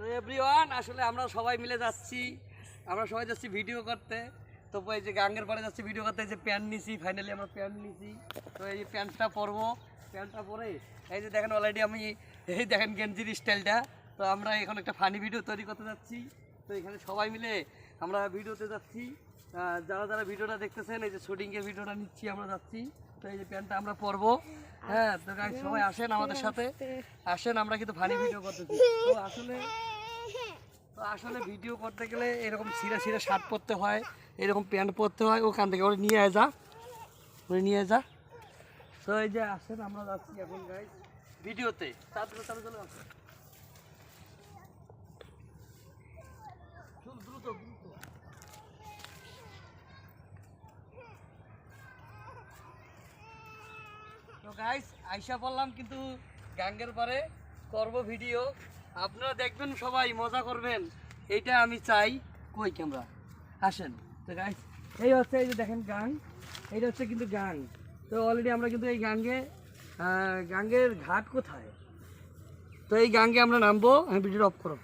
তো এভরিওয়ান আসলে আমরা সবাই মিলে যাচ্ছি, ভিডিও করতে। তো এই যে গাঙ্গের পরে যাচ্ছি ভিডিও করতে, এই যে প্যান্ট নিছি, ফাইনালি আমরা প্যান্ট নিছি। তো এই প্যান্টটা পরবো, প্যান্টটা পরে এই যে দেখেন অলরেডি আমি এই দেখেন গেঞ্জির স্টাইলটা। তো আমরা এখন একটা ফানি ভিডিও তৈরি করতে যাচ্ছি। তো এখানে সবাই মিলে আমরা ভিডিওতে যাচ্ছি। যারা যারা ভিডিওটা দেখতেছেন, এই যে শুটিংয়ের ভিডিওটা নিচ্ছি, আমরা যাচ্ছি। তো এই যে প্যান্টটা আমরা পরবো। হ্যাঁ, তো সবাই আসেন আমাদের সাথে, আসেন, আমরা কিন্তু ফানি ভিডিও করতেছি। তো আসলে ভিডিও করতে গেলে এরকম ছিঁড়া শার্ট পরতে হয়, এরকম প্যান্ট পরতে হয়। ওখান থেকে ওরে নিয়ে যা। তো এই যে আসেন, আমরা যাচ্ছি এখন গাইস ভিডিওতে। তাড়াতাড়ি চলে আসেন, দ্রুত। তো গাইস আইসা বললাম কিন্তু গাঙ্গের পারে করব ভিডিও, আপনারা দেখবেন, সবাই মজা করবেন, এইটা আমি চাই। কই ক্যামেরা, আসেন। তো গাইস এই হচ্ছে, এই যে দেখেন গাং, এইটা হচ্ছে কিন্তু গাং। তো অলরেডি আমরা কিন্তু এই গাঙ্গের ঘাট কোথায়, তো এই গাঙ্গে আমরা নামবো। আমি ভিডিও অফ করো।